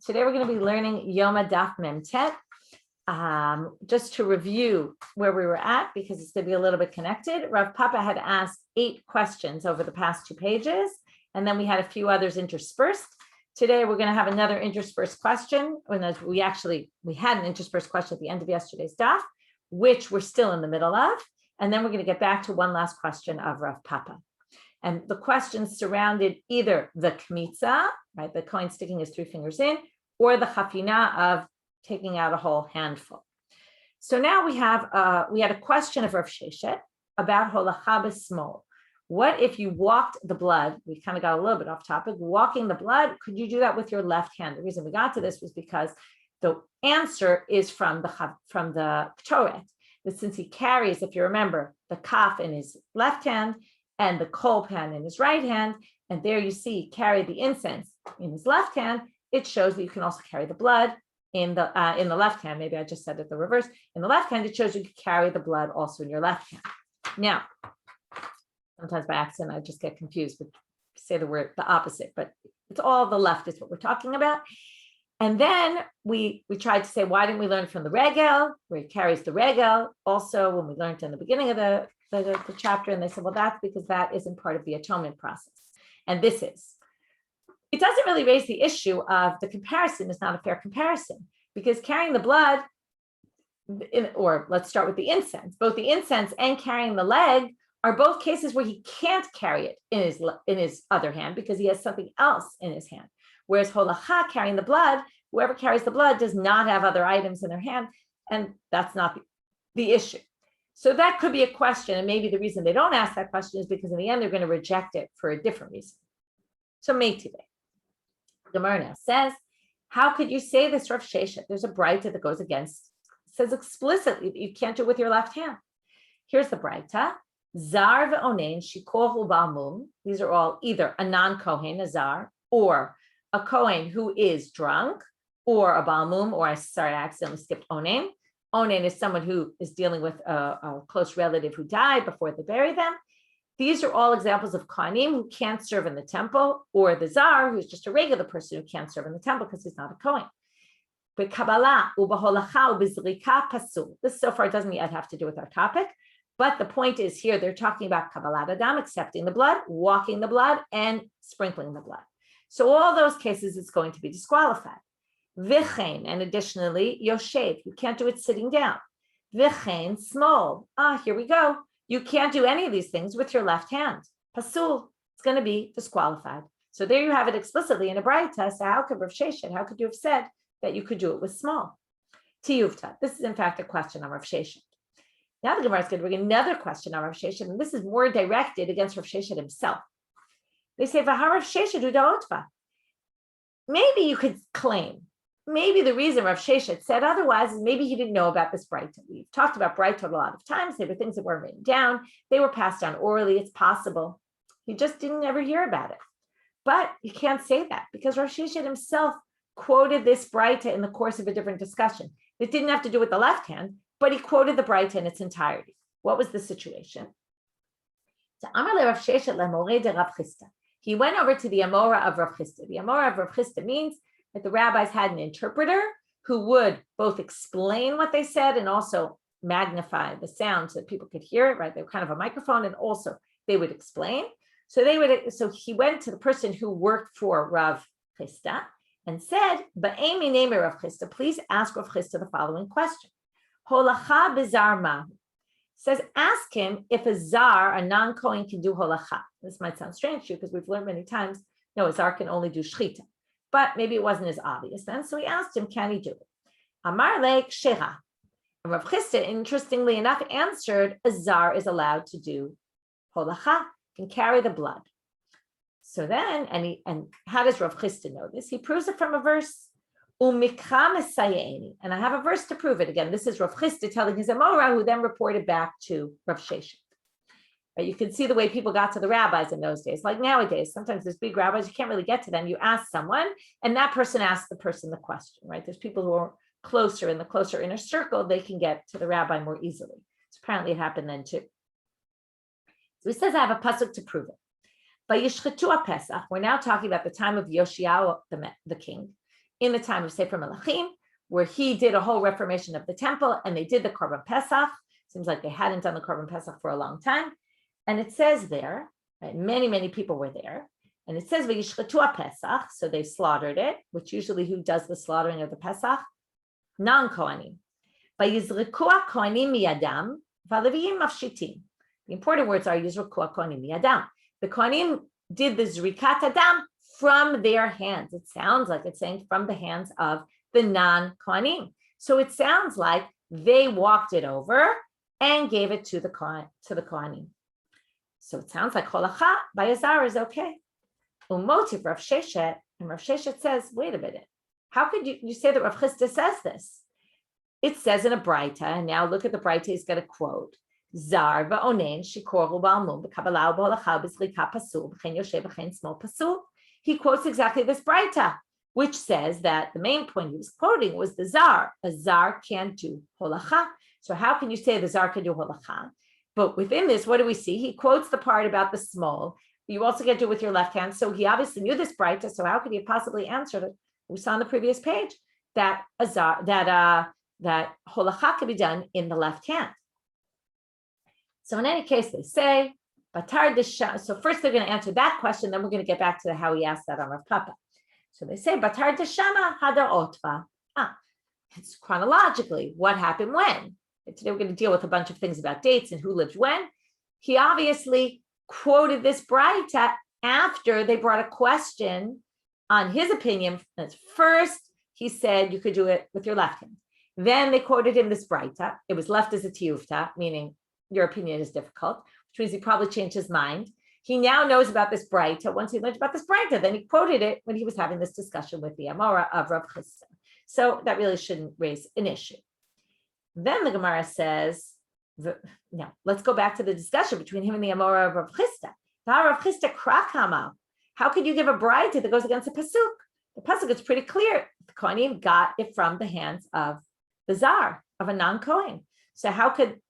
Today we're going to be learning Yoma Daf Mem Tet. Just to review where we were at, because it's going to be a little bit connected. Rav Papa had asked 8 questions over the past 2 pages, and then we had a few others interspersed. Today we're going to have another interspersed question. We had an interspersed question at the end of yesterday's daf, which we're still in the middle of, and then we're going to get back to one last question of Rav Papa. And the questions surrounded either the kmitza, right, the coin sticking his 3 fingers in, or the chafina of taking out a whole handful. So now we had a question of Rav Sheshet about holacha b'smol. What if you walked the blood? We kind of got a little bit off topic. Walking the blood, could you do that with your left hand? The reason we got to this was because the answer is from the Ktoret. But since he carries, if you remember, the kaf in his left hand and the kol pan in his right hand, and there you see carry the incense in his left hand, it shows that you can also carry the blood in the left hand. Maybe I just said it the reverse. In the left hand, it shows you can carry the blood also in your left hand. Now, sometimes by accident, I just get confused, but say the word the opposite, but it's all the left is what we're talking about. And then we tried to say, why didn't we learn from the regel, where he carries the regel? Also, when we learned in the beginning of the chapter, and they said, well, that's because that isn't part of the atonement process. And this is. It doesn't really raise the issue of the comparison is not a fair comparison, because carrying the blood, or let's start with the incense, both the incense and carrying the leg are both cases where he can't carry it in his other hand because he has something else in his hand. Whereas holacha, carrying the blood, whoever carries the blood does not have other items in their hand, and that's not the issue. So that could be a question, and maybe the reason they don't ask that question is because in the end they're going to reject it for a different reason. So Meitive. Gemara says, how could you say this, Rav Sheshet? There's a braita that goes against, says explicitly that you can't do it with your left hand. Here's the braita. Zar ve'onein shikor u'ba'mum. These are all either a non-kohen, a zar, or a kohen who is drunk, or a ba'mum, or I accidentally skipped onein. Onein is someone who is dealing with a close relative who died before they bury them. These are all examples of kohanim who can't serve in the temple, or the zar, who's just a regular person who can't serve in the temple because he's not a kohen. But kabbalah ubaholacha ubizrika pasul. This so far doesn't yet have to do with our topic, but the point is here they're talking about kabbalat adam, accepting the blood, walking the blood, and sprinkling the blood. So all those cases, it's going to be disqualified. V'chein, and additionally, yoshev, you can't do it sitting down. V'chein small. Here we go. You can't do any of these things with your left hand. Pasul, it's going to be disqualified. So there you have it explicitly in a braita. So how could Rav Sheshet, how could you have said that you could do it with small? Tiyuvta. This is in fact a question on Rav Sheshet. Now the Gemara is going to bring another question on Rav Sheshet, and this is more directed against Rav Sheshet himself. They say, V'harav Sheshet u'da'otva. Maybe you could claim, maybe the reason Rav Sheshet said otherwise is maybe he didn't know about this braita. We've talked about braita a lot of times. They were things that weren't written down. They were passed down orally. It's possible. He just didn't ever hear about it. But you can't say that because Rav Sheshet himself quoted this braita in the course of a different discussion. It didn't have to do with the left hand, but he quoted the braita in its entirety. What was the situation? So Amar le Rav Sheshet le'moreh de Rav Chisda. He went over to the Amora of Rav Chisda. The Amora of Rav Chisda means that the rabbis had an interpreter who would both explain what they said and also magnify the sound so that people could hear it, right? They were kind of a microphone, and also they would explain. So he went to the person who worked for Rav Chisda and said, Ba'emi name Rav Chisda, please ask Rav Chisda the following question. Holacha bezar mahu. Says, ask him if a zar, a non-kohen, can do holacha. This might sound strange to you because we've learned many times, no, a zar can only do shchita. But maybe it wasn't as obvious then. So he asked him, can he do it? Amar le kshera. And Rav Chisda, interestingly enough, answered, a zar is allowed to do holacha, can carry the blood. So then, and how does Rav Chisda know this? He proves it from a verse. Umikra mesayeni, and I have a verse to prove it. Again, this is Rav Chisda telling his Amora, who then reported back to Rav Sheshet. You can see the way people got to the rabbis in those days. Like nowadays, sometimes there's big rabbis, you can't really get to them. You ask someone, and that person asks the person the question, right? There's people who are closer in the closer inner circle, they can get to the rabbi more easily. So apparently it happened then too. So he says, I have a pasuk to prove it. By Yishchetu Pesach, we're now talking about the time of Yoshiyahu, the king. in the time of Sefer Melachim, where he did a whole reformation of the temple and they did the Korban Pesach. Seems like they hadn't done the Korban Pesach for a long time. And it says there, right, many people were there. And it says, V'yishchetu Pesach, so they slaughtered it, which usually who does the slaughtering of the Pesach? Non-Kohanim. V'yizreku Kohanim miyadam, v'aleviyim mafshitim. The important words are Yizreku Kohanim miyadam. The Kohanim did the Zrikat Adam from their hands. It sounds like it's saying from the hands of the non-Kohanim. So it sounds like they walked it over and gave it to the Kohanim. So it sounds like holacha by Azar is okay. Umotiv Rav Sheshet, and Rav Sheshet says, wait a minute, how could you say that Rav Chisda says this? It says in a Braita, and now look at the Braita, he's going to quote, Zar va'onen shikoru ba'almum b'kabalau b'holacha b'zrika pasul b'chen yoshe b'chen small pasul. He quotes exactly this Braita, which says that the main point he was quoting was the Zar. A Zar can't do holacha. So how can you say the Zar can do holacha? But within this, what do we see? He quotes the part about the small. You also get to do it with your left hand. So he obviously knew this Braita. So how could he have possibly answered it? We saw on the previous page that that holacha can be done in the left hand. So in any case, they say, Batar Deshama. So first they're going to answer that question, then we're going to get back to how he asked that on Rav Papa. So they say, Batar Deshama Hadar Otva. It's chronologically what happened when. Today we're going to deal with a bunch of things about dates and who lived when. He obviously quoted this Braita after they brought a question on his opinion. First, he said you could do it with your left hand. Then they quoted him this Braita. It was left as a tiyufta, meaning your opinion is difficult, which means he probably changed his mind. He now knows about this Braita. Once he learned about this Braita, then he quoted it when he was having this discussion with the Amora of Rav Chisda. So that really shouldn't raise an issue. Then the Gemara says, now let's go back to the discussion between him and the Amora of Rav Chisda. Rav Chisda krakama. How could you give a Braita that goes against the pasuk? The pasuk is pretty clear. The Kohanim got it from the hands of the Zar, of a non-Kohen. So how could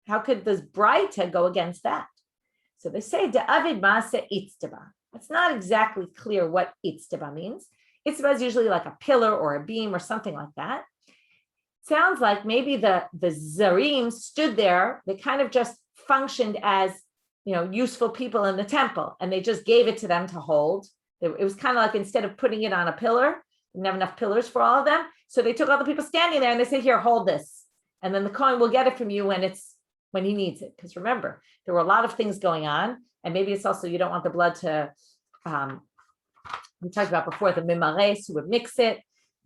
this Braita go against that? So they say, De'avid Maaseh Itztaba. It's not exactly clear what Itztaba means. Itztaba is usually like a pillar or a beam or something like that. Sounds like maybe the Zarim stood there. They kind of just functioned as, useful people in the temple, and they just gave it to them to hold. It was kind of like instead of putting it on a pillar, didn't have enough pillars for all of them. So they took all the people standing there and they said, here, hold this. And then the Kohen will get it from you when he needs it. Because remember, there were a lot of things going on. And maybe it's also, you don't want the blood to, we talked about before, the mimares who would mix it.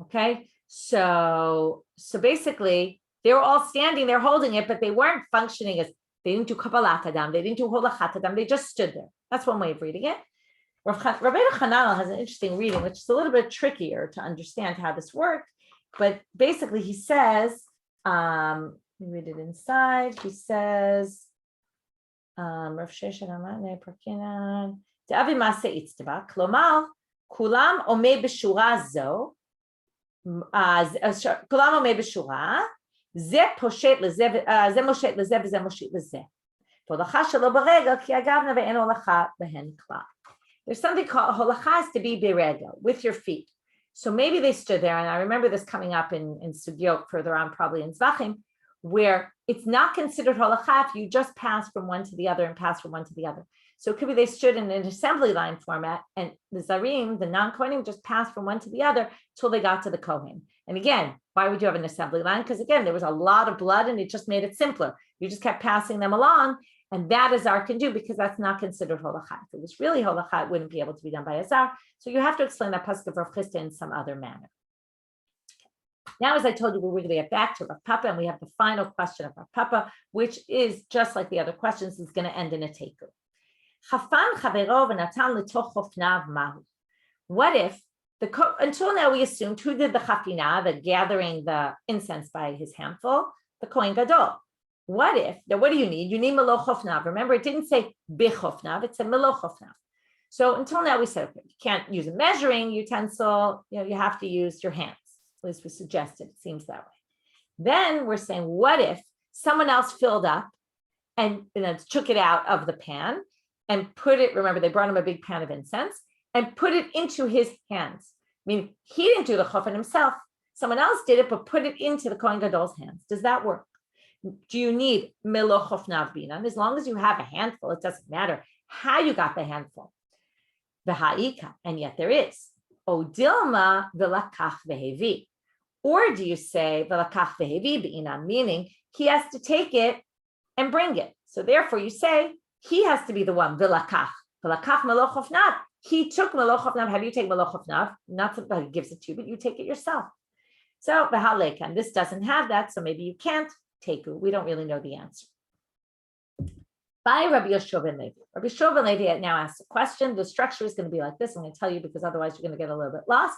Okay. So basically they were all standing there holding it, but they weren't functioning as, they didn't do kabbalat adam, they didn't do holachat adam, they just stood there. That's one way of reading it. Rabbeinu Hananel has an interesting reading, which is a little bit trickier to understand how this worked. But basically he says, let me read it inside. He says, Rav Sheshet Amane Prakinan, De'avi Maaseh Itztaba, Klomar, Kulam Omei B'shura Zo, Kulam Omei B'shura, Ze Poshet Leze, Ze Moshet Leze, Ze Moshet Leze. Holacha Shelo B'regel, Ki Agavna Ve'en Holacha Behen Klal. There's something called holacha to be beregel, with your feet. So maybe they stood there, and I remember this coming up in Sugyot further on, probably in Zvachim, where it's not considered holacha if you just pass from one to the other and pass from one to the other. So it could be they stood in an assembly line format, and the Zarim, the non-Kohanim, just passed from one to the other till they got to the Kohen. And again, why would you have an assembly line? Because again, there was a lot of blood, and it just made it simpler. You just kept passing them along. And that Azar can do, because that's not considered holacha. If it was really holacha, it wouldn't be able to be done by Azar. So you have to explain that pasuk of Rav Chisda in some other manner. Now, as I told you, we're going to get back to Rav Papa, and we have the final question of Rav Papa, which is just like the other questions, is going to end in a teku. What if until now we assumed who did the chafina, the gathering the incense by his handful, the Kohen Gadol. What if, now what do you need? You need meloch hofnav. Remember, it didn't say bichofnav, it said meloch hofnav. So until now we said, okay, you can't use a measuring utensil, you have to use your hands. At least we suggested, it seems that way. Then we're saying, what if someone else filled up and then took it out of the pan and put it, remember they brought him a big pan of incense, and put it into his hands. meaning he didn't do the chofen himself. Someone else did it, but put it into the Kohen Gadol's hands. Does that work? Do you need melo chofnav binan? As long as you have a handful, it doesn't matter how you got the handful. V'ha'ika, and yet there is. O dilma v'lakach v'hevi. Or do you say v'lakach v'hevi binan, meaning he has to take it and bring it. So therefore you say he has to be the one, v'lakach melo chofnav. He took melo chofnav. Have you take melo chofnav? Not somebody gives it to you, but you take it yourself. So v'ha'lekan, this doesn't have that, so maybe you can't take it. We don't really know the answer. By Rabbi Yehoshua ben Levi. Rabbi Yehoshua ben Levi now asks a question. The structure is going to be like this. I'm going to tell you because otherwise you're going to get a little bit lost.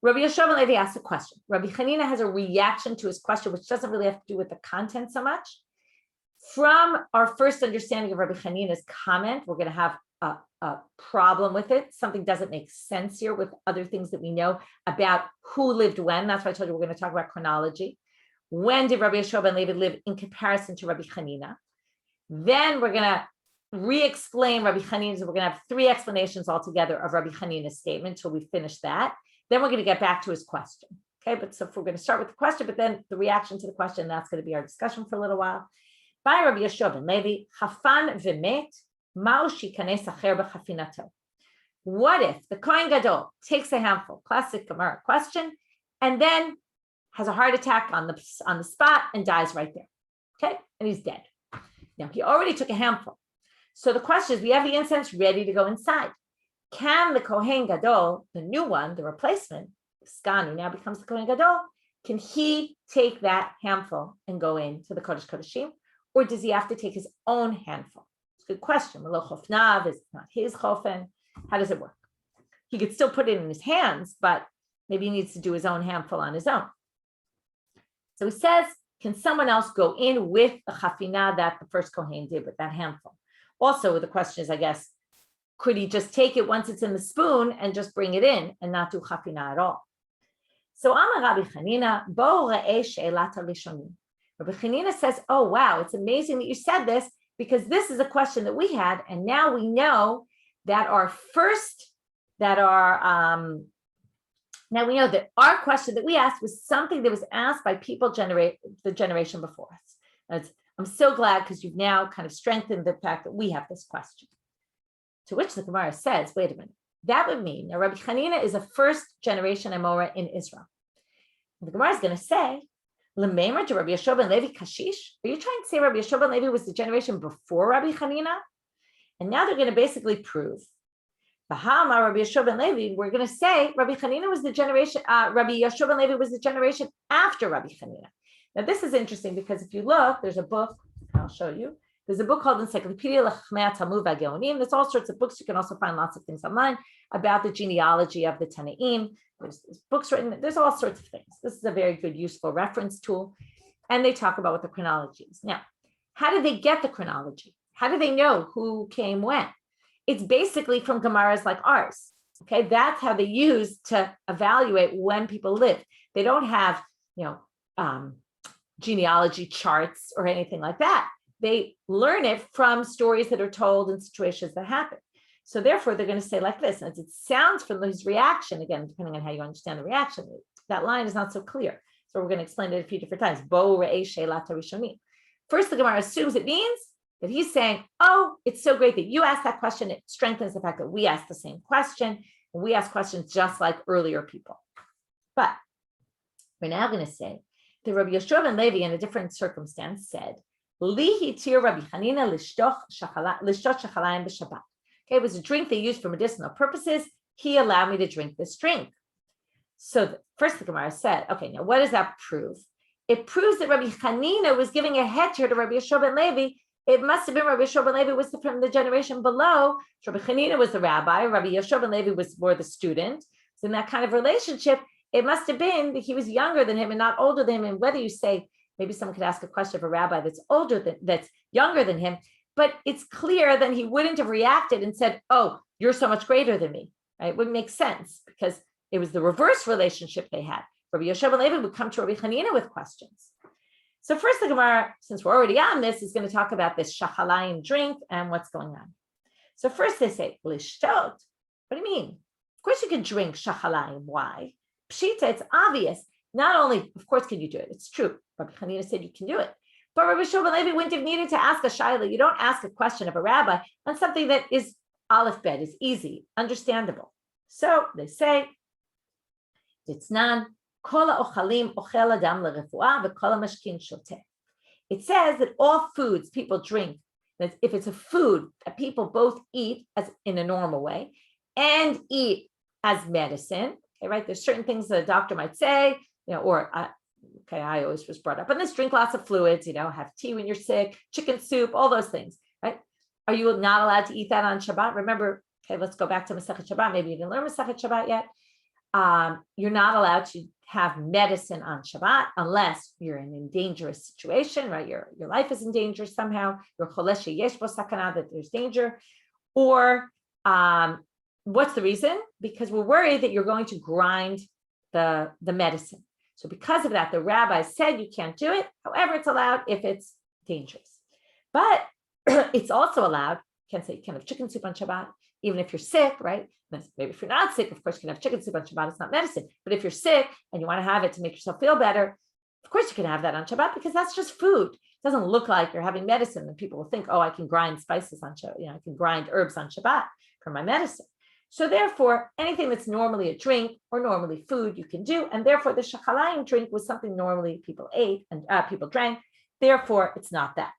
Rabbi Yehoshua ben Levi asks a question. Rabbi Hanina has a reaction to his question, which doesn't really have to do with the content so much. From our first understanding of Rabbi Hanina's comment, we're going to have a problem with it. Something doesn't make sense here with other things that we know about who lived when. That's why I told you we're going to talk about chronology. When did Rabbi Yehoshua ben Levi live in comparison to Rabbi Hanina? Then we're going to re-explain Rabbi Hanina's. We're going to have 3 explanations altogether of Rabbi Hanina's statement until we finish that. Then we're going to get back to his question. Okay, but so if we're going to start with the question, but then the reaction to the question, that's going to be our discussion for a little while. By Rabbi Yehoshua ben Levi, Chafan v'met, ma'u shikanes acher b'chafinato. What if the Kohen Gadol takes a handful, classic Gemara question, and then has a heart attack on the spot and dies right there? Okay, and he's dead. Now, he already took a handful. So the question is, we have the incense ready to go inside. Can the Kohen Gadol, the new one, the replacement, Skan, who now becomes the Kohen Gadol, can he take that handful and go into the Kodesh Kodeshim? Or does he have to take his own handful? It's a good question. Melo chofnav is not his chofen. How does it work? He could still put it in his hands, but maybe he needs to do his own handful on his own. So he says, can someone else go in with the chafina that the first Kohen did with that handful? Also, the question is, I guess, could he just take it once it's in the spoon and just bring it in and not do chafina at all? So Amar Rabbi Hanina, bo re'eh she'elat harishonim. Rabbi Hanina says, oh, wow, it's amazing that you said this because this is a question that we had. And now we know that now we know that our question that we asked was something that was asked by people the generation before us. I'm so glad because you've now kind of strengthened the fact that we have this question. To which the Gemara says, wait a minute, that would mean now Rabbi Hanina is a first generation Amora in Israel. And the Gemara is going to say, L'meimer to Rabbi Yehoshua ben Levi kashish? Are you trying to say Rabbi Yehoshua ben Levi was the generation before Rabbi Hanina? And now they're going to basically prove Bahama Rabbi Yehoshua ben Levi, we're going to say Rabbi Hanina was the generation, Rabbi Yehoshua ben Levi was the generation after Rabbi Hanina. Now this is interesting because if you look, there's a book, I'll show you. There's a book called Encyclopedia L'Chachmei Talmud VaGeonim. There's all sorts of books. You can also find lots of things online about the genealogy of the Tanaim. There's books written, there's all sorts of things. This is a very good, useful reference tool. And they talk about what the chronology is. Now, how did they get the chronology? How do they know who came when? It's basically from Gemaras like ours. Okay, that's how they use to evaluate when people lived. They don't have, genealogy charts or anything like that. They learn it from stories that are told in situations that happen. So therefore, they're going to say like this, and it sounds from his reaction, again, depending on how you understand the reaction, that line is not so clear. So we're going to explain it a few different times. Bo re'eh she'elat harishonim. First, the Gemara assumes it means that he's saying, oh, it's so great that you asked that question. It strengthens the fact that we asked the same question, and we ask questions just like earlier people. But we're now going to say that Rabbi Yehoshua ben Levi, in a different circumstance, said, Li hitir Rabbi Hanina lishtoch shachalayim b'Shabbat. Okay, it was a drink they used for medicinal purposes. He allowed me to drink this drink. So first the Gemara said, okay, now what does that prove? It proves that Rabbi Hanina was giving a heter to Rabbi Yehoshua ben Levi. It must have been Rabbi Yehoshua ben Levi was from the generation below. Rabbi Hanina was the rabbi. Rabbi Yehoshua ben Levi was more the student. So in that kind of relationship, it must have been that he was younger than him and not older than him. And whether you say, maybe someone could ask a question of a rabbi that's younger than him, but it's clear that he wouldn't have reacted and said, oh, you're so much greater than me, right? It wouldn't make sense because it was the reverse relationship they had. Rabbi Yehoshua ben Levi would come to Rabbi Hanina with questions. So first the Gemara, since we're already on this, is going to talk about this shachalayim drink and what's going on. So first they say, lishtot. What do you mean? course you can drink shachalayim. Why? Pshita, it's obvious. Not only, of course, can you do it. It's true. Rabbi Hanina said you can do it. But Rabbi Shua ben Levi wouldn't have needed to ask a shaila. You don't ask a question of a rabbi on something that is aleph bet, is easy, understandable. So they say, Ditznan, kol ha'ochalim ochel adam lerefuah v'kol ha'mashkin shoteh. It says that all foods people drink, that if it's a food that people both eat as in a normal way and eat as medicine, okay, right? There's certain things that a doctor might say, or I always was brought up on this: drink lots of fluids, have tea when you're sick, chicken soup, all those things, right? Are you not allowed to eat that on Shabbat? Remember, okay, let's go back to Masechet Shabbat. Maybe you didn't learn Masechet Shabbat yet. You're not allowed to have medicine on Shabbat unless you're in a dangerous situation, right? Your life is in danger somehow. You're cholesh yesh bo sakana, that there's danger. Or what's the reason? Because we're worried that you're going to grind the medicine. So because of that, the rabbi said you can't do it. However, it's allowed if it's dangerous. But it's also allowed, you can't say you can have chicken soup on Shabbat, even if you're sick, right? Maybe if you're not sick, of course, you can have chicken soup on Shabbat. It's not medicine. But if you're sick and you want to have it to make yourself feel better, of course you can have that on Shabbat because that's just food. It doesn't look like you're having medicine. And people will think, oh, I can grind spices on Shabbat. I can grind herbs on Shabbat for my medicine. So therefore, anything that's normally a drink or normally food, you can do. And therefore, the shachalayim drink was something normally people ate and people drank. Therefore, it's not that.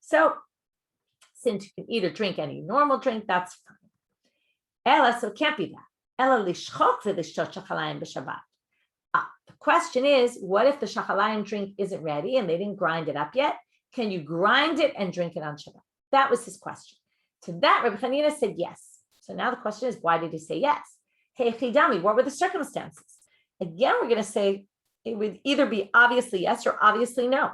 So since you can eat or drink any normal drink, that's fine. Ella, so it can't be that. Ella lishchok v'lishtot shachalayim b'Shabbat. The question is, what if the shachalayim drink isn't ready and they didn't grind it up yet? Can you grind it and drink it on Shabbat? That was his question. To that, Rabbi Hanina said yes. So now the question is, why did he say yes? Hey, chidami, what were the circumstances? Again, we're going to say it would either be obviously yes or obviously no.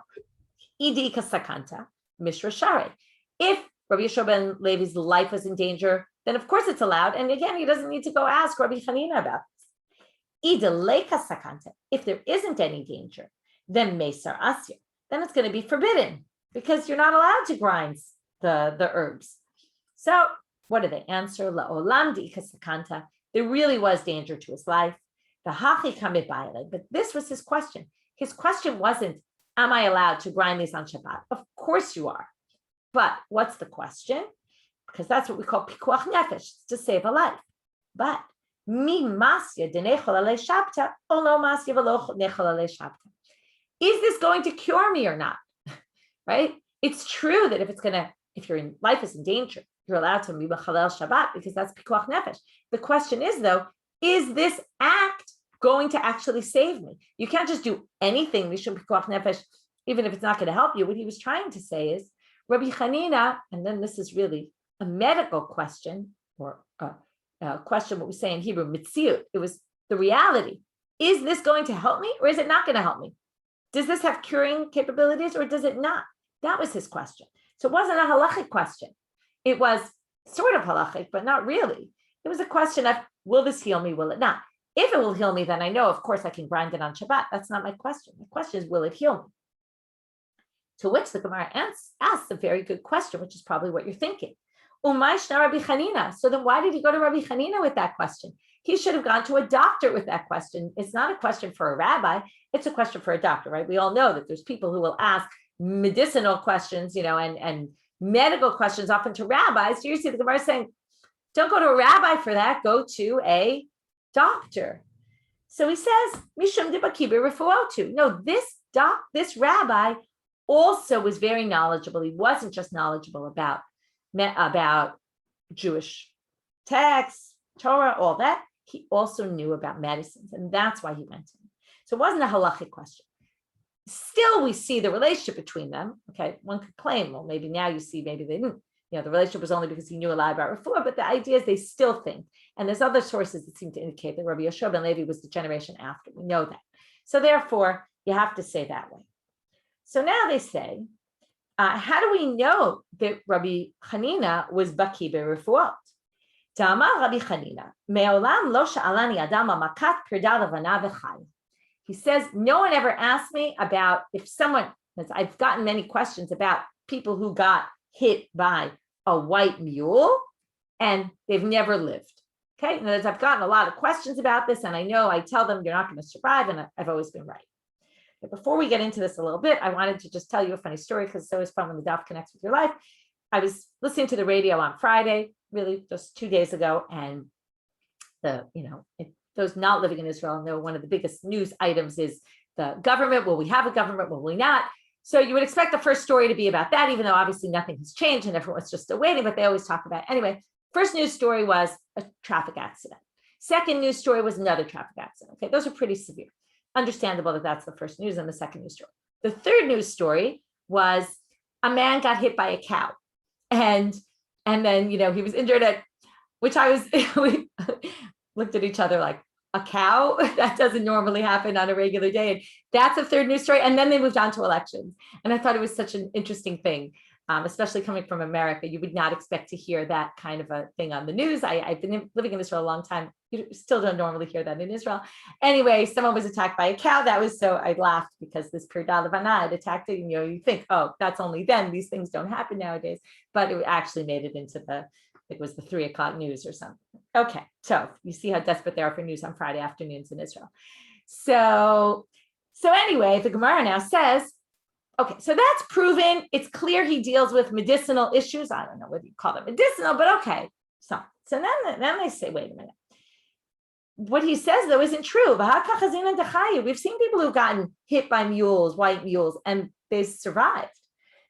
Idi kasakanta, mishra share. If Rabbi Yeshua ben Levi's life was in danger, then of course it's allowed. And again, he doesn't need to go ask Rabbi Hanina about this. Ida leika sakanta. If there isn't any danger, then mesar asir. Then it's going to be forbidden because you're not allowed to grind the herbs. So what do they answer? La'olam di kasakanta. There really was danger to his life. The hachi kamit ba'iled. But this was his question. His question wasn't, am I allowed to grind these on Shabbat? Of course you are. But what's the question? Because that's what we call pikuach nefesh, to save a life. But mi masya denechol alei shabta, o lo masya v'lo nechol alei shabta. Is this going to cure me or not? Right? It's true that if your life is in danger, you're allowed to be b'chalel Shabbat because that's pikuach nefesh. The question is though, is this act going to actually save me? You can't just do anything mishum pikuach nefesh, even if it's not going to help you. What he was trying to say is, Rabbi Hanina, and then this is really a medical question, or a question, what we say in Hebrew, mitziut. It was the reality. Is this going to help me or is it not going to help me? Does this have curing capabilities or does it not? That was his question. So it wasn't a halachic question. It was sort of halachic, but not really. It was a question of, will this heal me, will it not? If it will heal me, then I know, of course, I can grind it on Shabbat. That's not my question. The question is, will it heal me? To which the Gemara asks a very good question, which is probably what you're thinking. Umayshna Rabbi Hanina. So then why did he go to Rabbi Hanina with that question? He should have gone to a doctor with that question. It's not a question for a rabbi. It's a question for a doctor, right? We all know that there's people who will ask medicinal questions, and medical questions often to rabbis. So you see the Gemara saying, don't go to a rabbi for that. Go to a doctor. So he says, Mishum de Bakiba Refuotu. No, this rabbi also was very knowledgeable. He wasn't just knowledgeable about Jewish texts, Torah, all that. He also knew about medicines, and that's why he went to him. So it wasn't a halachic question. Still, we see the relationship between them. Okay, one could claim, well, maybe now you see, maybe they didn't. The relationship was only because he knew a lot about Refuah, but the idea is they still think. And there's other sources that seem to indicate that Rabbi Yeshua ben Levi was the generation after. We know that. So therefore, you have to say that way. So now they say, how do we know that Rabbi Hanina was Baki be'Refuot? Ta'amar Rabbi Hanina, me'olam lo sha'alani adam makat pirda levana v'chai. He says, no one ever asked me about I've gotten many questions about people who got hit by a white mule and they've never lived. Okay, and I've gotten a lot of questions about this, and I know I tell them you're not going to survive, and I've always been right. But before we get into this a little bit, I wanted to just tell you a funny story because it's always fun when the daf connects with your life. I was listening to the radio on Friday, really just 2 days ago, and those not living in Israel know one of the biggest news items is the government. Will we have a government? Will we not? So you would expect the first story to be about that, even though obviously nothing has changed and everyone's just still waiting, but they always talk about it. Anyway, first news story was a traffic accident. Second news story was another traffic accident. Okay, those are pretty severe. Understandable that that's the first news and the second news story. The third news story was a man got hit by a cow. And then, he was injured which we looked at each other like, a cow? That doesn't normally happen on a regular day. And that's a third news story. And then they moved on to elections. And I thought it was such an interesting thing, especially coming from America. You would not expect to hear that kind of a thing on the news. I've been living in Israel a long time. You still don't normally hear that in Israel. Anyway, someone was attacked by a cow. I laughed because this Pirda Levana had attacked it. And you think, oh, that's only then. These things don't happen nowadays. But it actually made it into it was the 3:00 news or something. Okay, so you see how desperate they are for news on Friday afternoons in Israel. So anyway, the Gemara now says, okay, so that's proven. It's clear he deals with medicinal issues. I don't know whether you call it medicinal, but okay. So then they say, wait a minute. What he says, though, isn't true. We've seen people who've gotten hit by mules, white mules, and they survived.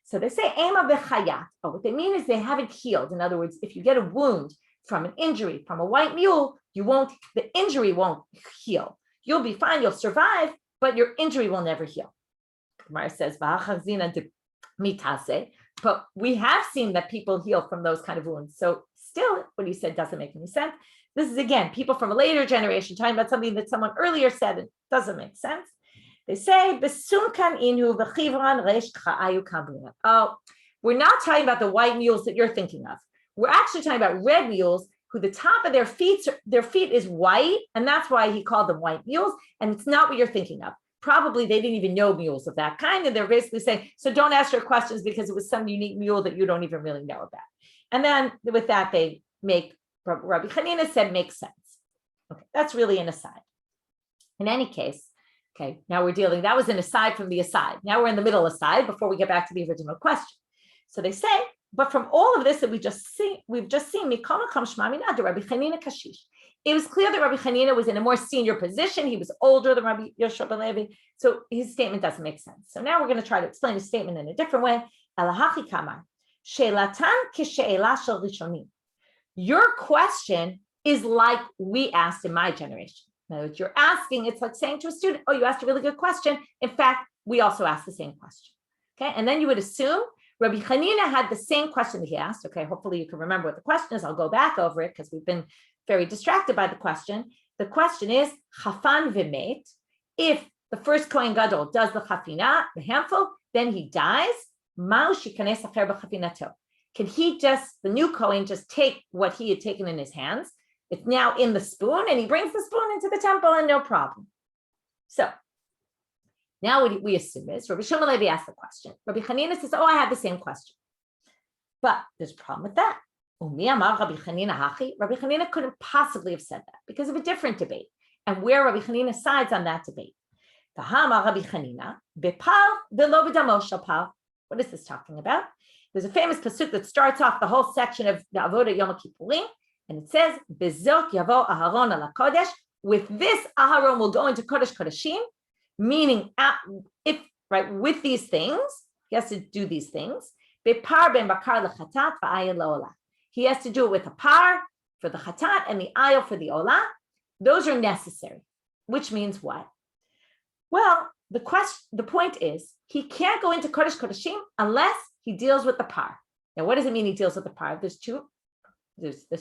So they say, Ema b'chayat. Oh, what they mean is they haven't healed. In other words, if you get a wound from an injury from a white mule, the injury won't heal. You'll be fine, you'll survive, but your injury will never heal. Gemara says, but we have seen that people heal from those kind of wounds. So still, what he said doesn't make any sense. This is, again, people from a later generation talking about something that someone earlier said. It doesn't make sense. They say, oh, we're not talking about the white mules that you're thinking of. We're actually talking about red mules who the top of their feet is white, and that's why he called them white mules, and it's not what you're thinking of. Probably they didn't even know mules of that kind, and they're basically saying, so don't ask your questions because it was some unique mule that you don't even really know about. And then with that, they make, Rabbi Hanina said, makes sense. Okay, that's really an aside. In any case, okay, now that was an aside from the aside. Now we're in the middle aside before we get back to the original question. So they say, but from all of this that we've just seen, Rabbi Hanina Kashish. It was clear that Rabbi Hanina was in a more senior position. He was older than Rabbi Yoshua ben Levi. So his statement doesn't make sense. So now we're going to try to explain his statement in a different way. Your question is like we asked in my generation. In other words, you're asking, it's like saying to a student, oh, you asked a really good question. In fact, we also asked the same question. Okay, and then you would assume Rabbi Hanina had the same question that he asked. Okay, hopefully you can remember what the question is. I'll go back over it because we've been very distracted by the question. The question is, Chafan v'met, if the first Kohen Gadol does the chafina, the handful, then he dies, can he the new Kohen just take what he had taken in his hands? It's now in the spoon, and he brings the spoon into the temple, and no problem. So now what we assume is, Rabbi Shimon Levi asked the question. Rabbi Hanina says, oh, I have the same question. But there's a problem with that. Rabbi Hanina couldn't possibly have said that because of a different debate. And where Rabbi Hanina sides on that debate. What is this talking about? There's a famous pasuk that starts off the whole section of the Avodah Yom Kippurim, and it says, "Bezok yavo Aharon ala kodesh." With this, Aharon will go into Kodesh Kodeshim, meaning with these things, he has to do these things. Bepar ben bakar lechatat va'ayil leolah. He has to do it with a par for the chatat and the ayil for the olah. Those are necessary, which means what? Well, the point is, he can't go into Kodesh Kodeshim unless he deals with the par. Now, what does it mean he deals with the par? There's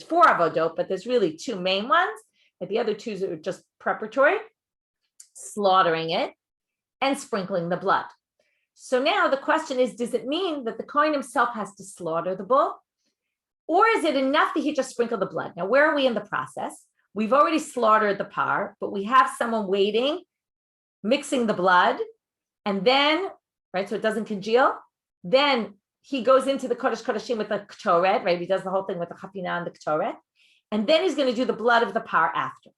four avodot, but there's really two main ones. And the other two are just preparatory, slaughtering it and sprinkling the blood. So now the question is, does it mean that the Kohen himself has to slaughter the bull? Or is it enough that he just sprinkle the blood? Now, where are we in the process? We've already slaughtered the par, but we have someone waiting, mixing the blood, and then, so it doesn't congeal. Then he goes into the Kodesh Kodeshim with the Ketoret, He does the whole thing with the Chafina and the Ketoret. and then he's going to do the blood of the par after.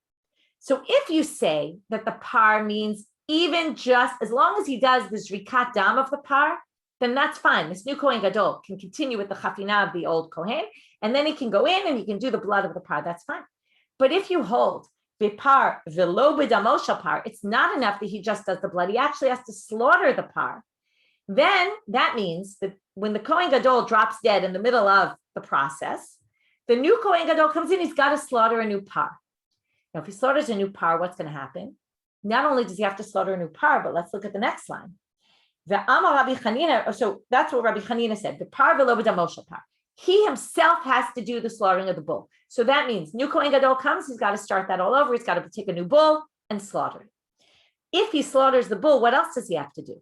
So if you say that the par means even just as long as he does the zrikat dam of the par, then that's fine. This new Kohen Gadol can continue with the chafina of the old Kohen, and then he can go in and he can do the blood of the par. That's fine. But if you hold v'par v'lo b'damo shel par, it's not enough that he just does the blood. He actually has to slaughter the par. Then that means that when the Kohen Gadol drops dead in the middle of the process, the new Kohen Gadol comes in, he's got to slaughter a new par. Now, if he slaughters a new par, what's going to happen? Not only does he have to slaughter a new par, but let's look at the next line. So that's what Rabbi Chanina said. The par v'lo b'damo shel par. He himself has to do the slaughtering of the bull. So that means new Kohen Gadol comes, he's got to start that all over. He's got to take a new bull and slaughter it. If he slaughters the bull, what else does he have to do?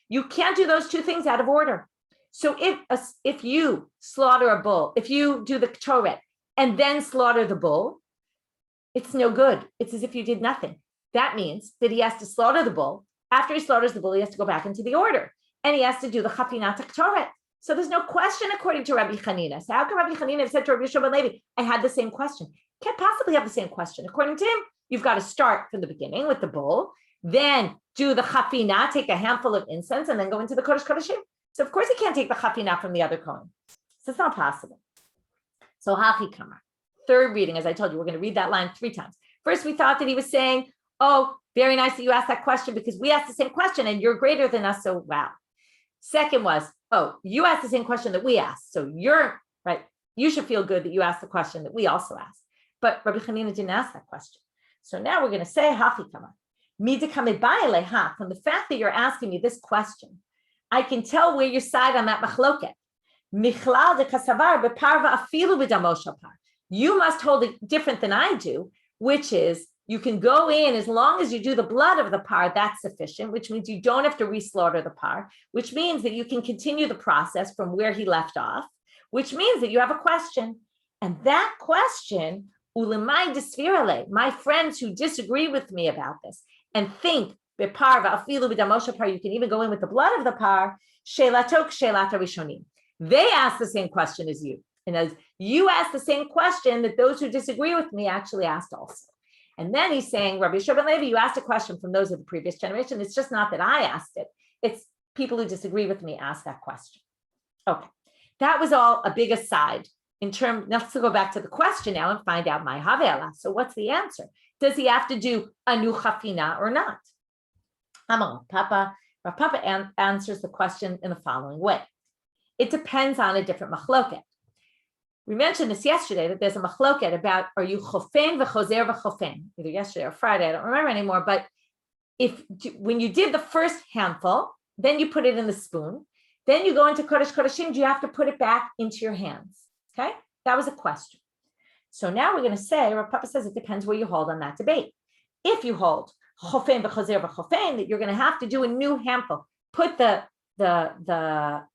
You can't do those two things out of order. So if you slaughter a bull, if you do the ketoret and then slaughter the bull, it's no good. It's as if you did nothing. That means that he has to slaughter the bull. After he slaughters the bull, he has to go back into the order, and he has to do the chafinat ketoret. So there's no question according to Rabbi Chanina. So how can Rabbi Chanina have said to Rabbi Yeshua ben Levi, I had the same question? Can't possibly have the same question. According to him, you've got to start from the beginning with the bull, then do the chafinah, take a handful of incense, and then go into the Kodesh Kodeshim. So of course he can't take the chafinah from the other Kohen. So it's not possible. So hachi kamar. Third reading, as I told you, we're going to read that line 3 times. First, we thought that he was saying, oh, very nice that you asked that question because we asked the same question and you're greater than us, so wow. Second was, oh, you asked the same question that we asked, so you're right. You should feel good that you asked the question that we also asked. But Rabbi Chanina didn't ask that question. So now we're going to say, hachi kamar. From the fact that you're asking me this question, I can tell where you side on that machloket. You must hold it different than I do, which is you can go in as long as you do the blood of the par, that's sufficient, which means you don't have to re-slaughter the par, which means that you can continue the process from where he left off, which means that you have a question. And that question, ulemai desvirale, my friends who disagree with me about this and think bepar va'afilu b'damo par, you can even go in with the blood of the par, shelatok shelata rishonim. They ask the same question as you. And as you ask the same question that those who disagree with me actually asked also. And then he's saying, Rabbi Yeshua ben Levi, you asked a question from those of the previous generation. It's just not that I asked it. It's people who disagree with me asked that question. Okay, that was all a big aside. In terms, let's go back to the question now and find out my havela. So what's the answer? Does he have to do a new chafina or not? Rav Papa answers the question in the following way. It depends on a different machloket. We mentioned this yesterday, that there's a machloket about, are you chofen v'chozer v'chofen? Either yesterday or Friday, I don't remember anymore, but when you did the first handful, then you put it in the spoon, then you go into Kodesh Kodeshim, do you have to put it back into your hands? Okay, that was a question. So now we're going to say, Rav Papa says it depends where you hold on that debate. If you hold chofen v'chozer v'chofen, that you're going to have to do a new handful, put the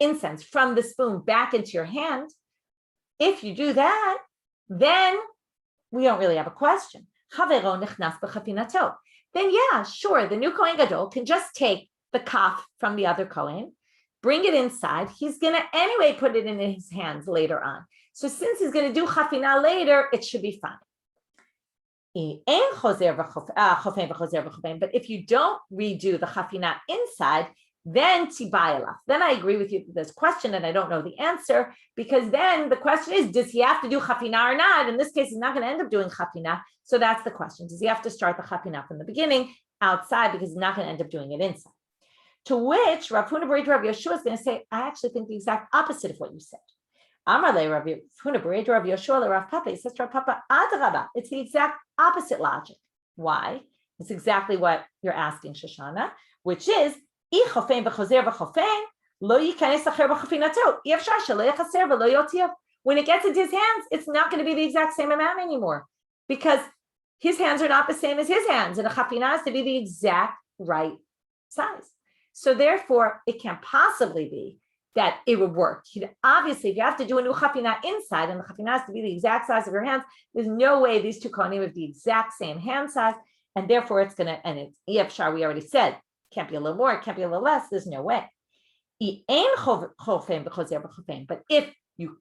incense from the spoon back into your hand. If you do that, then we don't really have a question. Then yeah, sure, the new Kohen Gadol can just take the kaf from the other Kohen, bring it inside. He's going to anyway put it in his hands later on. So since he's going to do chafina later, it should be fine. But if you don't redo the chafina inside, then tibayalach. Then I agree with you with this question, and I don't know the answer, because then the question is, does he have to do chafina or not? In this case, he's not going to end up doing chafina. So that's the question. Does he have to start the chafina from the beginning outside, because he's not going to end up doing it inside? To which Rav Huna Bar Rav Yoshua is going to say, I actually think the exact opposite of what you said. Amar le Rav Huna Bar Rav Yoshua le Rav Papa. He says to Rav Papa, adrabah. It's the exact opposite logic. Why? It's exactly what you're asking, Shoshana, which is, when it gets into his hands, it's not going to be the exact same amount anymore, because his hands are not the same as his hands, and a chafina has to be the exact right size. So therefore, it can't possibly be that it would work. Obviously, if you have to do a new chafina inside, and the chafina has to be the exact size of your hands, there's no way these two kohanim have the exact same hand size, and therefore it's going to, and it's yefshar, we already said, can't be a little more, it can't be a little less, there's no way. But if you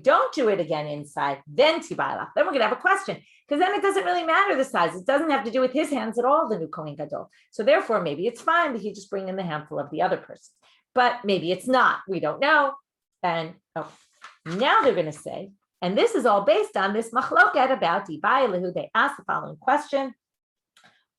don't do it again inside, then tibailach. Then we're going to have a question, because then it doesn't really matter the size. It doesn't have to do with his hands at all, the new Kohen Gadol. So therefore, maybe it's fine that he just bring in the handful of the other person. But maybe it's not. We don't know. And now they're going to say, and this is all based on this machloket about Ibailahu. They asked the following question: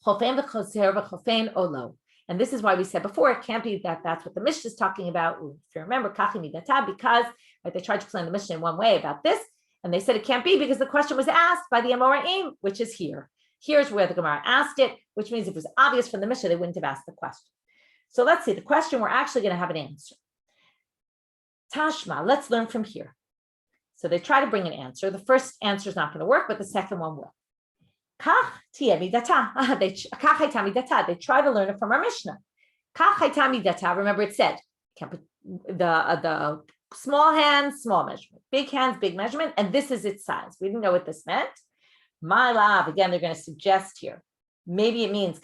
Chofen v'choser v'chofen olo. And this is why we said before, it can't be that that's what the Mishnah is talking about. If you remember, kachi midata, because they tried to explain the Mishnah in one way about this, and they said it can't be because the question was asked by the Amoraim, which is here. Here's where the Gemara asked it, which means if it was obvious from the Mishnah, they wouldn't have asked the question. So let's see, the question, we're actually going to have an answer. Tashma, let's learn from here. So they try to bring an answer. The first answer is not going to work, but the second one will. They try to learn it from our Mishnah. Remember, it said the small hands, small measurement, big hands, big measurement, and this is its size. We didn't know what this meant. My love, again, they're going to suggest here. Maybe it means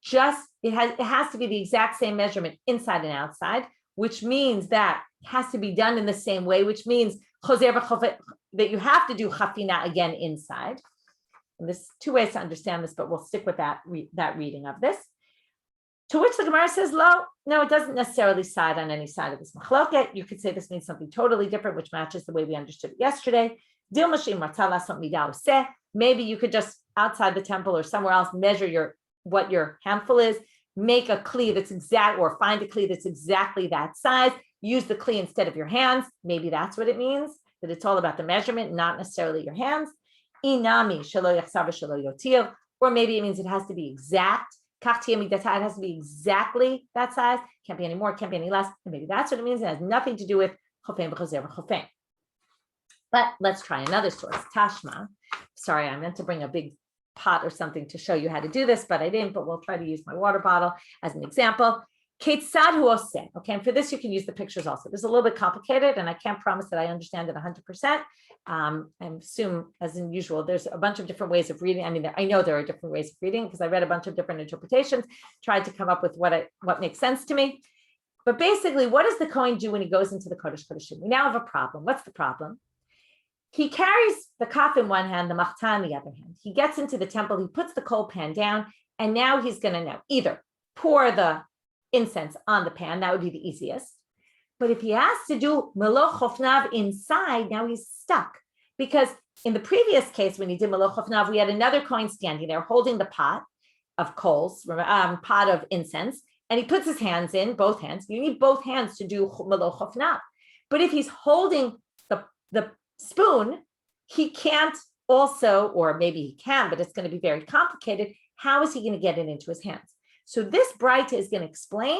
just it has to be the exact same measurement inside and outside, which means that it has to be done in the same way, which means that you have to do chafina again inside. And there's two ways to understand this, but we'll stick with that reading of this. To which the Gemara says, no, it doesn't necessarily side on any side of this machloket. You could say this means something totally different, which matches the way we understood it yesterday. Maybe you could just outside the temple or somewhere else measure what your handful is, make a kli that's exact, or find a kli that's exactly that size. Use the kli instead of your hands. Maybe that's what it means, that it's all about the measurement, not necessarily your hands. Inami shelo yachsav shelo yotir, or maybe it means it has to be exact. It has to be exactly that size. Can't be any more, can't be any less. And maybe that's what it means. It has nothing to do with chofen v'choser v'chofen. But let's try another source. Tashma. Sorry, I meant to bring a big pot or something to show you how to do this, but I didn't. But we'll try to use my water bottle as an example. Ketzad hu oseh. Okay, and for this you can use the pictures also. This is a little bit complicated, and I can't promise that I understand it 100%. I assume, as in usual, there's a bunch of different ways of reading. I mean, I know there are different ways of reading because I read a bunch of different interpretations, tried to come up with what makes sense to me. But basically, what does the Kohen do when he goes into the Kodesh Kodeshim? We now have a problem. What's the problem? He carries the kaf in one hand, the machta in the other hand. He gets into the temple, he puts the coal pan down, and now he's going to now either pour the incense on the pan, that would be the easiest. But if he has to do meloch chofnav inside, now he's stuck. Because in the previous case, when he did meloch chofnav, we had another Kohen standing there holding the pot of coals, pot of incense, and he puts his hands in, both hands. You need both hands to do meloch chofnav. But if he's holding the spoon, he can't also, or maybe he can, but it's going to be very complicated. How is he going to get it into his hands? So this Braita is going to explain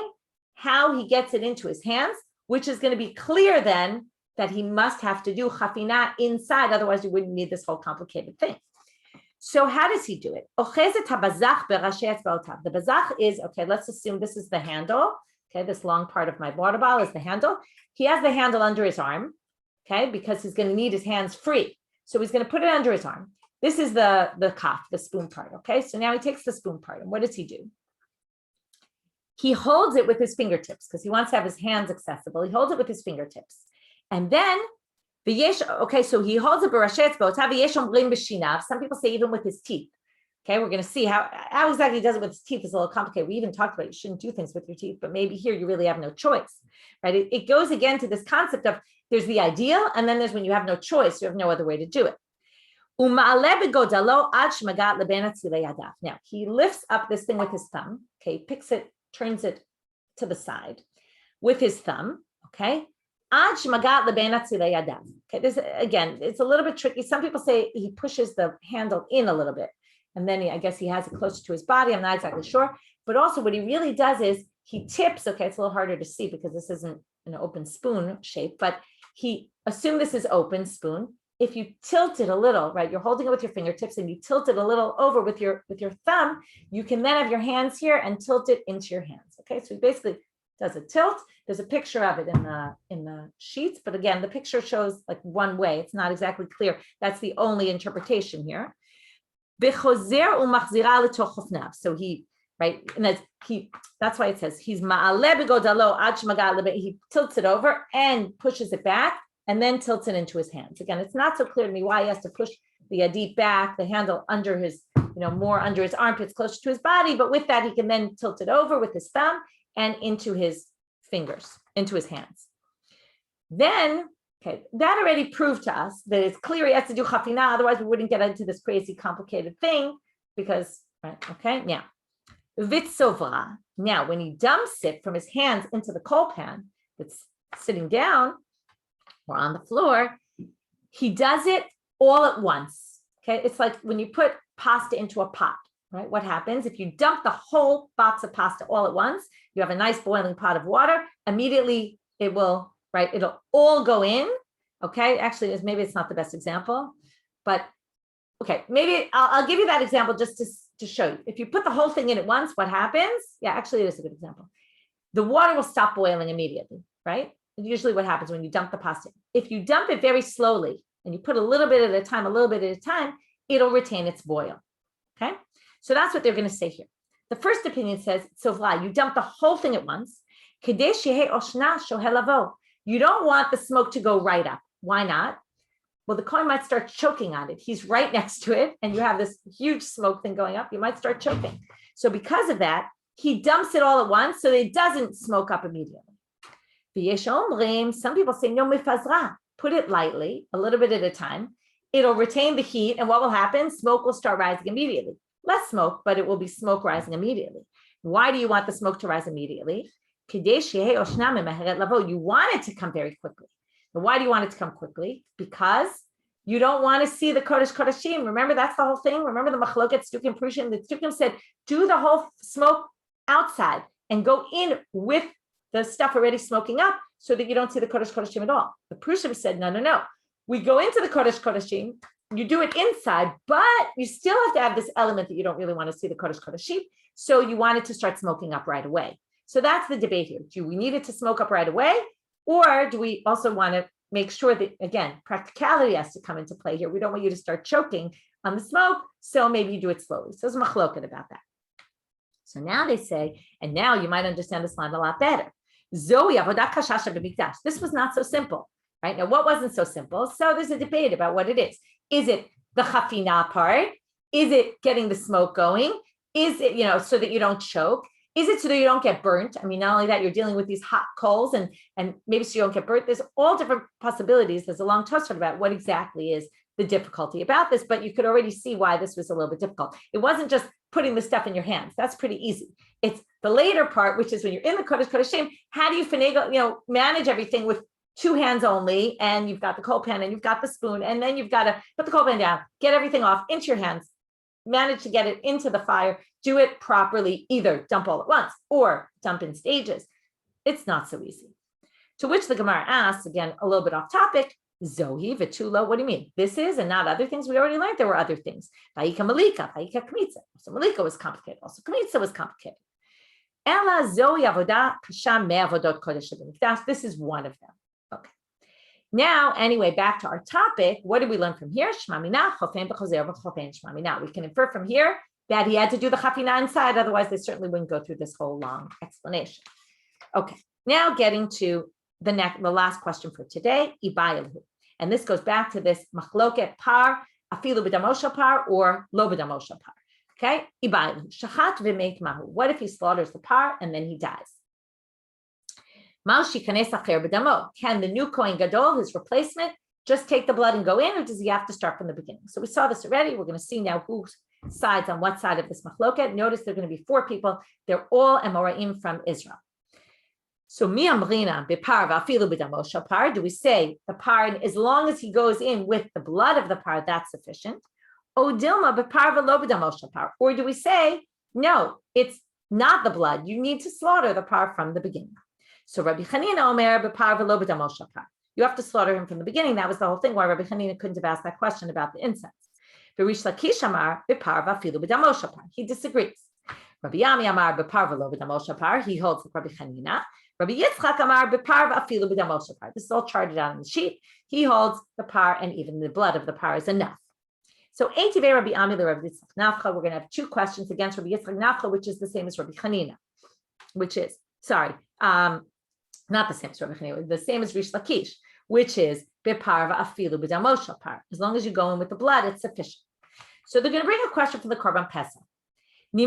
how he gets it into his hands, which is going to be clear then that he must have to do chafina inside, otherwise you wouldn't need this whole complicated thing. So how does he do it? The bazach is, okay, let's assume this is the handle. Okay, this long part of my water bottle is the handle. He has the handle under his arm, okay, because he's going to need his hands free. So he's going to put it under his arm. This is the kaf, the spoon part, okay? So now he takes the spoon part, and what does he do? He holds it with his fingertips because he wants to have his hands accessible. He holds it with his fingertips. And then, okay, so he holds it barashet bo'otav v'yesh omrim b'shinav. Some people say even with his teeth. Okay, we're going to see how exactly he does it with his teeth is a little complicated. We even talked about you shouldn't do things with your teeth, but maybe here you really have no choice, right? It goes again to this concept of there's the ideal, and then there's when you have no choice, you have no other way to do it. Now, he lifts up this thing with his thumb, okay, picks it, turns it to the side with his thumb, okay? Okay, this again, it's a little bit tricky. Some people say he pushes the handle in a little bit, and then I guess he has it closer to his body. I'm not exactly sure. But also what he really does is he tips, okay, it's a little harder to see because this isn't an open spoon shape, but assume this is open spoon. If you tilt it a little, right, you're holding it with your fingertips and you tilt it a little over with your thumb, you can then have your hands here and tilt it into your hands. Okay, so he basically does a tilt. There's a picture of it in the sheets, but again, the picture shows like one way. It's not exactly clear. That's the only interpretation here. So he, right, and that's that's why it says he's ma'aleh begodalo ad shemaga lebe. He tilts it over and pushes it back and then tilts it into his hands. Again, it's not so clear to me why he has to push the adit back, the handle under his, more under his armpits, closer to his body. But with that, he can then tilt it over with his thumb and into his fingers, into his hands. Then, okay, that already proved to us that it's clear he has to do chafina, otherwise we wouldn't get into this crazy complicated thing because, right, okay, now, vitzovra, now when he dumps it from his hands into the coal pan that's sitting down or on the floor, he does it all at once, okay? It's like when you put pasta into a pot, right? What happens if you dump the whole box of pasta all at once? You have a nice boiling pot of water, immediately it will, right? It'll all go in, okay? Actually, maybe it's not the best example, but okay, maybe I'll give you that example just to show you. If you put the whole thing in at once, what happens? Yeah, actually, it is a good example. The water will stop boiling immediately, right? Usually what happens when you dump the pasta. If you dump it very slowly and you put a little bit at a time, it'll retain its boil, okay? So that's what they're going to say here. The first opinion says, sovla, you dump the whole thing at once. You don't want the smoke to go right up. Why not? Well, the Kohen might start choking on it. He's right next to it, and you have this huge smoke thing going up. You might start choking. So because of that, he dumps it all at once so it doesn't smoke up immediately. Some people say, no, mifazra, put it lightly, a little bit at a time. It'll retain the heat, and what will happen? Smoke will start rising immediately. Less smoke, but it will be smoke rising immediately. Why do you want the smoke to rise immediately? You want it to come very quickly. But why do you want it to come quickly? Because you don't want to see the Kodesh Kodeshim. Remember, that's the whole thing. Remember the Machloket Stukim Prushim. The Stukim said, do the whole smoke outside and go in with the stuff already smoking up so that you don't see the Kodesh Kodeshim at all. The Prushim said, no. We go into the Kodesh Kodeshim, you do it inside, but you still have to have this element that you don't really want to see the Kodesh Kodeshim. So you want it to start smoking up right away. So that's the debate here. Do we need it to smoke up right away? Or do we also want to make sure that, again, practicality has to come into play here. We don't want you to start choking on the smoke, so maybe you do it slowly. So there's machloket about that. So now they say, and now you might understand this line a lot better. Zoe avodat kashasha b'mikdash. This was not so simple, right? Now, what wasn't so simple? So there's a debate about what it is. Is it the chafina part? Is it getting the smoke going? Is it, so that you don't choke? Is it so that you don't get burnt? I mean, not only that, you're dealing with these hot coals and maybe so you don't get burnt. There's all different possibilities. There's a long Tosfot about what exactly is the difficulty about this, but you could already see why this was a little bit difficult. It wasn't just putting the stuff in your hands. That's pretty easy. It's the later part, which is when you're in the Kodesh Kodeshim, how do you finagle, manage everything with two hands only, and you've got the coal pan and you've got the spoon, and then you've got to put the coal pan down, get everything off into your hands, manage to get it into the fire, do it properly, either dump all at once or dump in stages. It's not so easy. To which the Gemara asks, again, a little bit off topic, Zohi Vitula, what do you mean? This is and not other things? We already learned there were other things. Vayika Malika, Vayika Kmitza. So Malika was complicated. Also Kmitza was complicated. Ela Zohi Avodah Kasha Me Avodot Kodesh B'Mikdash. This is one of them. Okay. Now, anyway, back to our topic. What did we learn from here? Shmamina, Chofen B'Chozer B'Chofen Shmamina. We can infer from here that he had to do the chafina inside. Otherwise, they certainly wouldn't go through this whole long explanation. Okay. Now getting to the last question for today, Ibayilhu. And this goes back to this machloket par, afilu b'damosha par, or lo b'damosha par. Okay, Ibayilhu. Shachat v'meik mahu. What if he slaughters the par and then he dies? Mal shikanes acher b'damo. Can the new Kohen Gadol, his replacement, just take the blood and go in, or does he have to start from the beginning? So we saw this already. We're going to see now who's sides on what side of this machloket. Notice there are going to be 4 people. They're all Amoraim from Israel. So mi amrina bepar v'afilu b'damosha par. Do we say the par, as long as he goes in with the blood of the par, that's sufficient? O dilma bepar v'lo b'damosha par. Or do we say, no, it's not the blood. You need to slaughter the par from the beginning. So Rabbi Chanina omer bepar v'lo b'damosha par. You have to slaughter him from the beginning. That was the whole thing why Rabbi Chanina couldn't have asked that question about the incense. V'rish Lakish amar bepar v'afilu b'damosha par. He disagrees. Rabbi Yami amar bepar v'lo b'damosha par. He holds with Rabbi Chanina. Rabbi Yitzchak amar bepar v'afilu b'damosha par. This is all charted out on the sheet. He holds the par, and even the blood of the par is enough. So Eitive Rabbi Ami le Rabbi Yitzchak Nafcha. We're going to have 2 questions against Rabbi Yitzchak Nafcha, which is the same as Rabbi Chanina. which is, not the same as Rabbi Chanina, the same as Rish Lakish, which is beparva afilu b'damoshel par. As long as you go in with the blood, it's sufficient. So they're going to bring a question for the Korban Pesach. If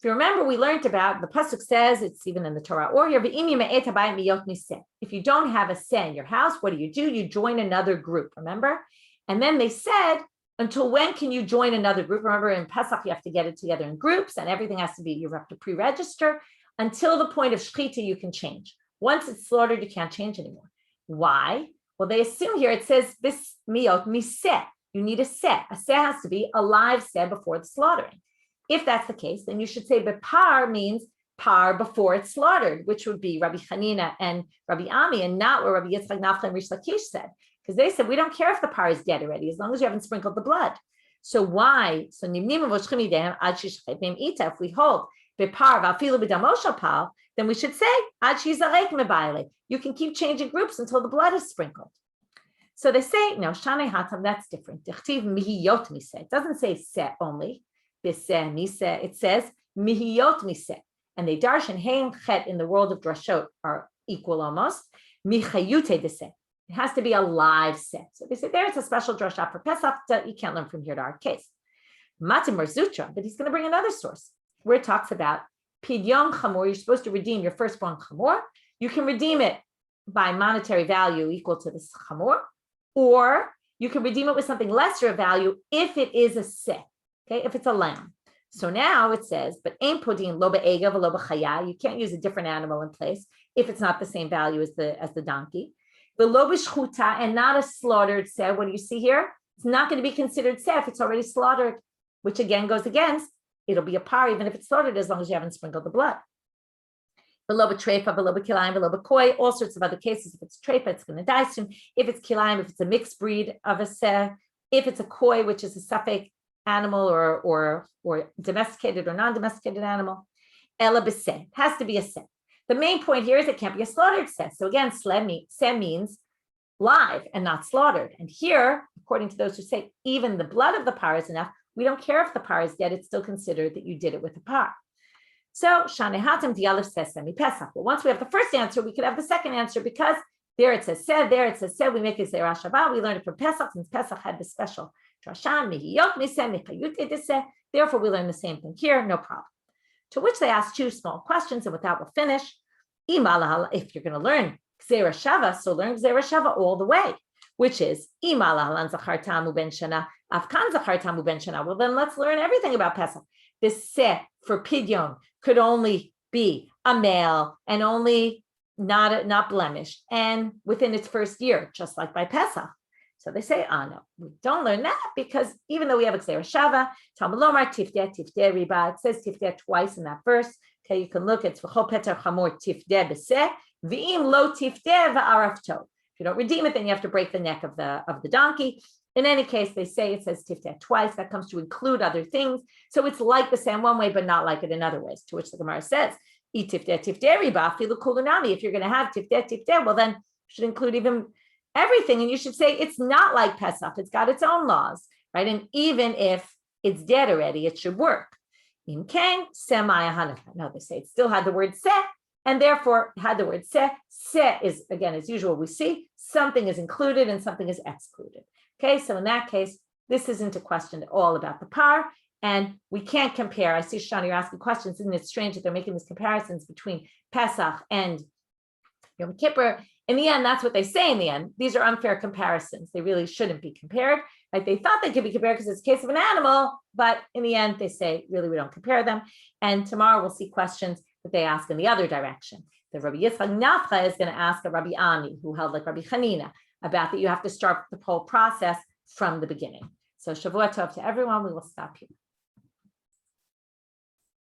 you remember, we learned about, the pasuk says, it's even in the Torah or here, if you don't have a seh in your house, what do? You join another group, remember? And then they said, until when can you join another group? Remember, in Pesach, you have to get it together in groups, and everything has to be, you have to pre-register. Until the point of shechita, you can change. Once it's slaughtered, you can't change anymore. Why? Well, they assume here, it says, bis miyot miseh. You need a seh. A seh has to be a live seh before the slaughtering. If that's the case, then you should say bepar means par before it's slaughtered, which would be Rabbi Chanina and Rabbi Ami, and not what Rabbi Yitzchak Nafcha and Rish Lakish said, because they said we don't care if the par is dead already, as long as you haven't sprinkled the blood. So why? So if we hold bepar v'afilu b'damoshel pal, then we should say ad shizarek mebayle. You can keep changing groups until the blood is sprinkled. So they say no, shanei hatam, that's different. It doesn't say se only. It says mihiyot miseh, and they darshan hey and chet in the world of drashot are equal almost. Michayute deseh. It has to be a live set. So they say there it's a special drasha for Pesach that you can't learn from here to our case. Matim or Zutra, but he's going to bring another source where it talks about pidyon chamor. You're supposed to redeem your firstborn chamor. You can redeem it by monetary value equal to this chamor, or you can redeem it with something lesser value if it is a seh. Okay, if it's a lamb. So now it says, but ain podin lo be'ega v'lo b'chaya. You can't use a different animal in place if it's not the same value as the donkey. V'lo b'shchuta, and not a slaughtered seh. What do you see here? It's not going to be considered seh if it's already slaughtered, which again goes against, it'll be a par even if it's slaughtered as long as you haven't sprinkled the blood. V'lo b'treifa, v'lo b'kilayim, v'lo b'koi, all sorts of other cases. If it's treifa, it's going to die soon. If it's kilayim, if it's a mixed breed of a seh, if it's a koi, which is a suffix animal or domesticated or non-domesticated animal, ela b'seh, has to be a seh. The main point here is it can't be a slaughtered seh. So again, seh means live and not slaughtered. And here, according to those who say even the blood of the par is enough, we don't care if the par is dead, it's still considered that you did it with the par. So shanei hatam dialev seh semi pesach. But once we have the first answer, we could have the second answer because there it says seh, there it says seh. We make it say Rashaba. We learned it from Pesach since Pesach had the special. Therefore, we learn the same thing here, no problem. To which they ask two small questions, and with that we'll finish. If you're going to learn Gzeira Shava, so learn Gzeira Shava all the way, which is well, then let's learn everything about Pesach. This seh for pidyon could only be a male and only not blemished and within its first year, just like by Pesach. So they say, no, we don't learn that because even though we have a Gzeira Shava, Talmud Lomar, Tifdeh Riba, it says Tifdeh twice in that verse. Okay, you can look, it's V'chol Peter Chamor Tifdeh B'seh, V'im Lo Tifdeh V'arafto. If you don't redeem it, then you have to break the neck of the donkey. In any case, they say it says Tifdeh twice. That comes to include other things. So it's like the same one way, but not like it in other ways, to which the Gemara says, Tifdeh Riba, Filu Kulunami. If you're going to have Tifdeh, well, then you should include even everything, and you should say it's not like Pesach, it's got its own laws, right? And even if it's dead already, it should work. No, they say it still had the word seh, and therefore had the word seh. Seh is, again, as usual, we see something is included and something is excluded. Okay, so in that case, this isn't a question at all about the par, and we can't compare. I see, Shani, you're asking questions. Isn't it strange that they're making these comparisons between Pesach and Yom Kippur? In the end, that's what they say in the end. These are unfair comparisons. They really shouldn't be compared. Like they thought they could be compared because it's a case of an animal, but in the end, they say, really, we don't compare them. And tomorrow we'll see questions that they ask in the other direction. The Rabbi Yitzchak Nafcha is going to ask a Rabbi Ami, who held like Rabbi Chanina, about that you have to start the whole process from the beginning. So Shavua Tov to everyone. We will stop here.